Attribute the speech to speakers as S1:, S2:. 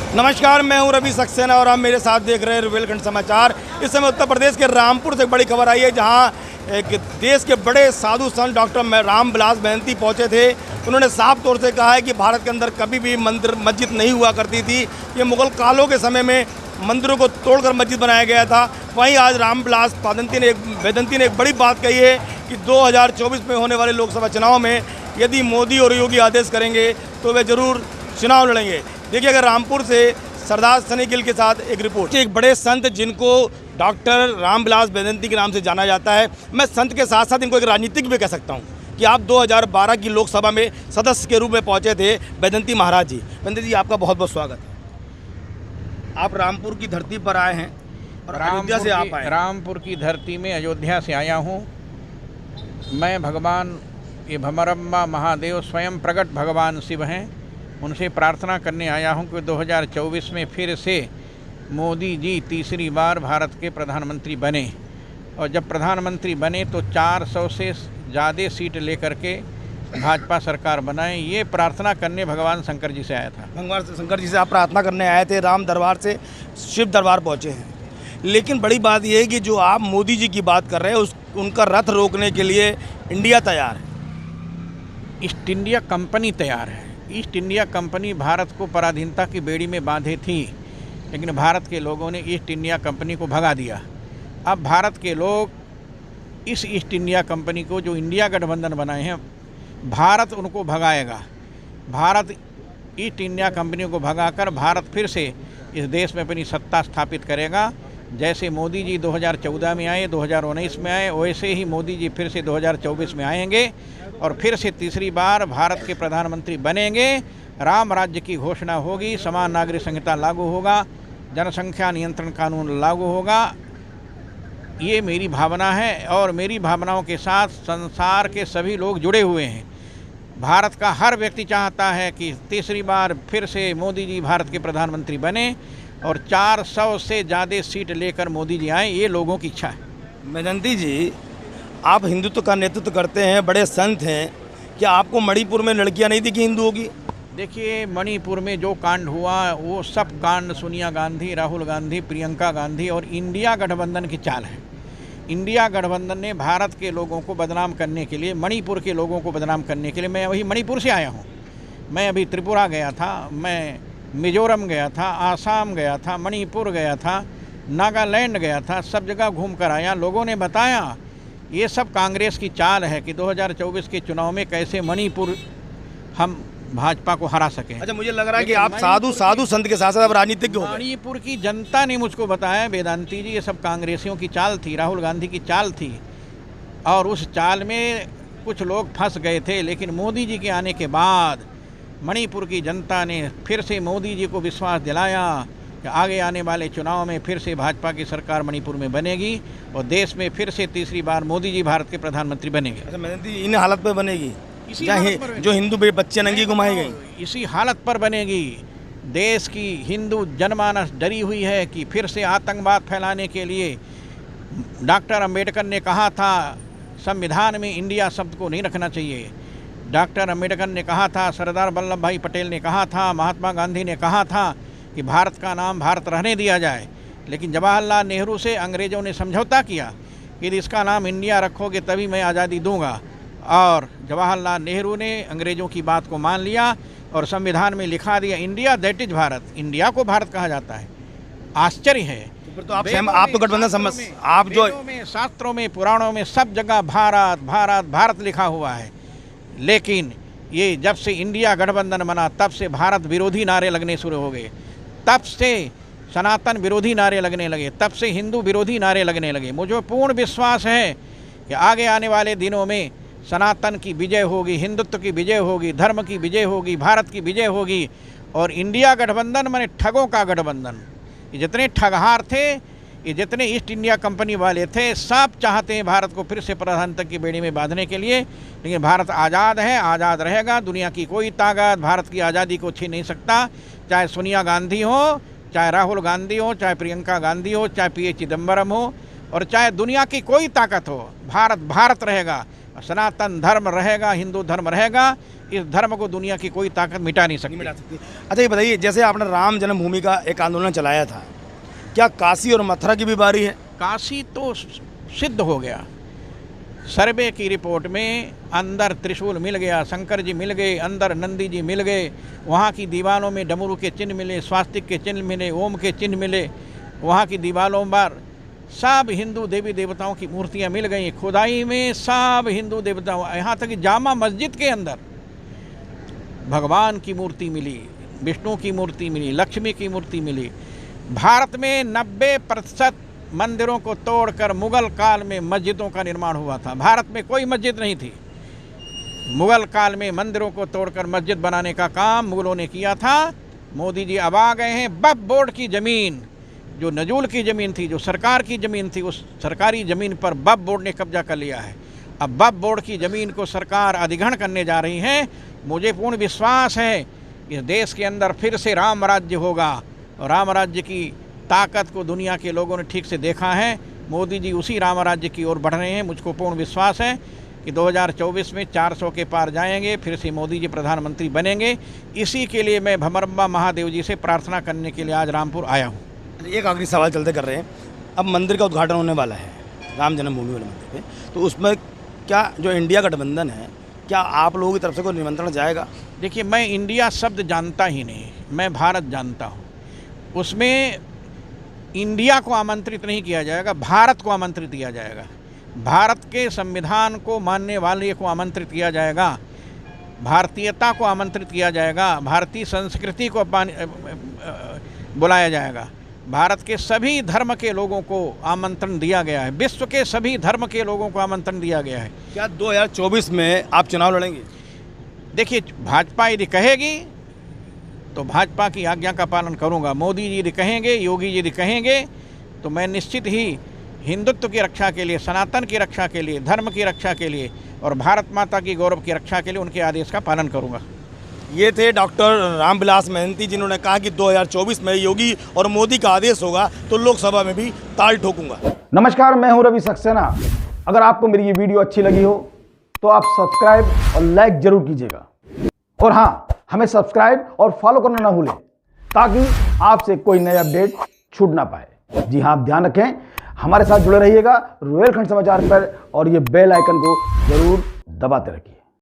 S1: नमस्कार, मैं हूं रवि सक्सेना और आप मेरे साथ देख रहे हैं रुवेलखंड समाचार। इस समय उत्तर प्रदेश के रामपुर से एक बड़ी खबर आई है, जहां एक देश के बड़े साधु संत डॉक्टर रामविलास बेहन्ती पहुंचे थे। उन्होंने साफ तौर से कहा है कि भारत के अंदर कभी भी मंदिर मस्जिद नहीं हुआ करती थी। ये मुगल कालों के समय में मंदिरों को तोड़कर मस्जिद बनाया गया था। वहीं आज रामविलास बेहन्ती ने एक बड़ी बात कही है कि 2024 में होने वाले लोकसभा चुनाव में यदि मोदी और योगी आदेश करेंगे तो वे जरूर चुनाव लड़ेंगे। देखिए, अगर रामपुर से सरदार सनी गिल के साथ एक रिपोर्ट। एक बड़े संत जिनको डॉक्टर रामविलास बेहन्ती के नाम से जाना जाता है, मैं संत के साथ साथ इनको एक राजनीतिक भी कह सकता हूँ कि आप 2012 की लोकसभा में सदस्य के रूप में पहुँचे थे बेहन्ती महाराज जी। बेहन्ती जी, आपका बहुत बहुत स्वागत है। आप रामपुर की धरती पर आए हैं और अयोध्या से आप आए।
S2: रामपुर की धरती में अयोध्या से आया हूँ। मैं भगवान ये भमरम्बा महादेव स्वयं प्रकट भगवान शिव हैं, उनसे प्रार्थना करने आया हूं कि 2024 में फिर से मोदी जी तीसरी बार भारत के प्रधानमंत्री बने, और जब प्रधानमंत्री बने तो 400 से ज़्यादा सीट लेकर के भाजपा सरकार बनाए। ये प्रार्थना करने भगवान शंकर जी से आया था।
S1: भगवान शंकर जी से आप प्रार्थना करने आए थे, राम दरबार से शिव दरबार पहुँचे हैं। लेकिन बड़ी बात यह है कि जो आप मोदी जी की बात कर रहे हैं, उनका रथ रोकने के लिए इंडिया तैयार है,
S2: ईस्ट इंडिया कंपनी तैयार है। ईस्ट इंडिया कंपनी भारत को पराधीनता की बेड़ी में बांधे थी, लेकिन भारत के लोगों ने ईस्ट इंडिया कंपनी को भगा दिया। अब भारत के लोग इस ईस्ट इंडिया कंपनी को, जो इंडिया गठबंधन बनाए हैं, भारत उनको भगाएगा। भारत ईस्ट इंडिया कंपनी को भगाकर भारत फिर से इस देश में अपनी सत्ता स्थापित करेगा। जैसे मोदी जी 2014 में आए, 2019 में आए, वैसे ही मोदी जी फिर से 2024 में आएंगे और फिर से तीसरी बार भारत के प्रधानमंत्री बनेंगे। राम राज्य की घोषणा होगी, समान नागरिक संहिता लागू होगा, जनसंख्या नियंत्रण कानून लागू होगा। ये मेरी भावना है और मेरी भावनाओं के साथ संसार के सभी लोग जुड़े हुए हैं। भारत का हर व्यक्ति चाहता है कि तीसरी बार फिर से मोदी जी भारत के प्रधानमंत्री बने और 400 से ज़्यादा सीट लेकर मोदी जी आए। ये लोगों की इच्छा है।
S1: बेहन्ती जी, आप हिंदुत्व का नेतृत्व करते हैं, बड़े संत हैं, क्या आपको मणिपुर में लड़कियां नहीं दिखी हिंदुओं की?
S2: देखिए, मणिपुर में जो कांड हुआ वो सब कांड सोनिया गांधी, राहुल गांधी, प्रियंका गांधी और इंडिया गठबंधन की चाल है। इंडिया गठबंधन ने भारत के लोगों को बदनाम करने के लिए, मणिपुर के लोगों को बदनाम करने के लिए, मैं वही मणिपुर से आया हूँ। मैं अभी त्रिपुरा गया था, मैं मिजोरम गया था, आसाम गया था, मणिपुर गया था, नागालैंड गया था, सब जगह घूम कर आया। लोगों ने बताया ये सब कांग्रेस की चाल है कि 2024 के चुनाव में कैसे मणिपुर हम भाजपा को हरा सकें।
S1: अच्छा, मुझे लग रहा है कि आप साधु संत के साथ साथ अब राजनीतिज्ञ हो गए।
S2: मणिपुर की जनता ने मुझको बताया, वेदांती जी, ये सब कांग्रेसियों की चाल थी, राहुल गांधी की चाल थी, और उस चाल में कुछ लोग फंस गए थे। लेकिन मोदी जी के आने के बाद मणिपुर की जनता ने फिर से मोदी जी को विश्वास दिलाया कि आगे आने वाले चुनाव में फिर से भाजपा की सरकार मणिपुर में बनेगी और देश में फिर से तीसरी बार मोदी जी भारत के प्रधानमंत्री बनेंगे।
S1: अच्छा, बेहन्ती, इन हालत पर बनेगी जो हिंदू बच्चे नंगी घुमाई गई,
S2: इसी हालत पर बनेगी। देश की हिंदू जनमानस डरी हुई है कि फिर से आतंकवाद फैलाने के लिए डॉक्टर अंबेडकर ने कहा था संविधान में इंडिया शब्द को नहीं रखना चाहिए। डॉक्टर अंबेडकर ने कहा था, सरदार वल्लभ भाई पटेल ने कहा था, महात्मा गांधी ने कहा था कि भारत का नाम भारत रहने दिया जाए। लेकिन जवाहरलाल नेहरू से अंग्रेज़ों ने समझौता किया कि यदि इसका नाम इंडिया रखोगे तभी मैं आज़ादी दूंगा, और जवाहरलाल नेहरू ने अंग्रेज़ों की बात को मान लिया और संविधान में लिखा दिया India that is Bharat. India को भारत कहा जाता है। आश्चर्य है।
S1: तो आप तो गठबंधन समझ, आप जो
S2: में, शास्त्रों में, पुराणों में सब जगह भारत भारत भारत लिखा हुआ है। लेकिन ये जब से इंडिया गठबंधन बना तब से भारत विरोधी नारे लगने शुरू हो गए, तब से सनातन विरोधी नारे लगने लगे, तब से हिंदू विरोधी नारे लगने लगे। मुझे पूर्ण विश्वास है कि आगे आने वाले दिनों में सनातन की विजय होगी, हिंदुत्व की विजय होगी, धर्म की विजय होगी, भारत की विजय होगी। और इंडिया गठबंधन माने ठगों का गठबंधन। ये जितने ठगहार थे, ये जितने ईस्ट इंडिया कंपनी वाले थे, सब चाहते हैं भारत को फिर से प्रधानता की बेड़ी में बांधने के लिए। लेकिन भारत आज़ाद है, आज़ाद रहेगा। दुनिया की कोई ताकत भारत की आज़ादी को छीन नहीं सकता। चाहे सोनिया गांधी हो, चाहे राहुल गांधी हो, चाहे प्रियंका गांधी हो, चाहे पी चिदम्बरम हो, और चाहे दुनिया की कोई ताकत हो, भारत भारत रहेगा। सनातन धर्म रहेगा, हिंदू धर्म रहेगा। इस धर्म को दुनिया की कोई ताकत मिटा नहीं सकती।
S1: अच्छा ये बताइए, जैसे आपने राम जन्मभूमि का एक आंदोलन चलाया था, क्या काशी और मथुरा की भी बारी है?
S2: काशी तो सिद्ध हो गया। सर्वे की रिपोर्ट में अंदर त्रिशूल मिल गया, शंकर जी मिल गए, अंदर नंदी जी मिल गए, वहाँ की दीवारों में डमरू के चिन्ह मिले, स्वास्तिक के चिन्ह मिले, ओम के चिन्ह मिले, वहाँ की दीवारों पर सब हिंदू देवी देवताओं की मूर्तियाँ मिल गई, खुदाई में सब हिंदू देवताओं, यहाँ तक कि जामा मस्जिद के अंदर भगवान की मूर्ति मिली, विष्णु की मूर्ति मिली, लक्ष्मी की मूर्ति मिली। भारत में 90% मंदिरों को तोड़कर मुगल काल में मस्जिदों का निर्माण हुआ था। भारत में कोई मस्जिद नहीं थी। मुगल काल में मंदिरों को तोड़कर मस्जिद बनाने का काम मुगलों ने किया था। मोदी जी अब आ गए हैं। वक्फ बोर्ड की ज़मीन, जो नजूल की ज़मीन थी, जो सरकार की ज़मीन थी, उस सरकारी ज़मीन पर वक्फ बोर्ड ने कब्जा कर लिया है। अब वक्फ बोर्ड की ज़मीन को सरकार अधिग्रहण करने जा रही है। मुझे पूर्ण विश्वास है इस देश के अंदर फिर से राम राज्य होगा, और राम राज्य की ताकत को दुनिया के लोगों ने ठीक से देखा है। मोदी जी उसी राम राज्य की ओर बढ़ रहे हैं। मुझको पूर्ण विश्वास है कि 2024 में 400 के पार जाएंगे, फिर से मोदी जी प्रधानमंत्री बनेंगे। इसी के लिए मैं भमरंबा महादेव जी से प्रार्थना करने के लिए आज रामपुर आया हूँ।
S1: एक आखिरी सवाल चलते कर रहे हैं, अब मंदिर का उद्घाटन होने वाला है राम जन्मभूमि वाले मंदिर पे, तो उसमें क्या जो इंडिया गठबंधन है, क्या आप लोगों की तरफ से कोई निमंत्रण जाएगा?
S2: देखिए, मैं इंडिया शब्द जानता ही नहीं, मैं भारत जानता हूँ। उसमें इंडिया को आमंत्रित नहीं किया जाएगा, भारत को आमंत्रित किया जाएगा। भारत के संविधान को मानने वाले को आमंत्रित किया जाएगा, भारतीयता को आमंत्रित किया जाएगा, भारतीय संस्कृति को बुलाया जाएगा। भारत के सभी धर्म के लोगों को आमंत्रण दिया गया है, विश्व के सभी धर्म के लोगों को आमंत्रण दिया गया है।
S1: क्या 2024 में आप चुनाव लड़ेंगे?
S2: देखिए, भाजपा यदि कहेगी तो भाजपा की आज्ञा का पालन करूंगा। मोदी जी यदि कहेंगे, योगी जी यदि कहेंगे, तो मैं निश्चित ही हिंदुत्व की रक्षा के लिए, सनातन की रक्षा के लिए, धर्म की रक्षा के लिए और भारत माता की गौरव की रक्षा के लिए उनके आदेश का पालन करूंगा।
S1: ये थे डॉक्टर रामविलास महंती, जिन्होंने कहा कि 2024 में योगी और मोदी का आदेश होगा तो लोकसभा में भी ताल ठोकूंगा।
S3: नमस्कार, मैं हूं रवि सक्सेना। अगर आपको मेरी ये वीडियो अच्छी लगी हो तो आप सब्सक्राइब और लाइक जरूर कीजिएगा, और हाँ, हमें सब्सक्राइब और फॉलो करना ना भूलें ताकि आपसे कोई नया अपडेट छूट ना पाए। जी हाँ, आप ध्यान रखें, हमारे साथ जुड़े रहिएगा रुहेलखंड समाचार पर, और ये बेल आइकन को जरूर दबाते रखिए।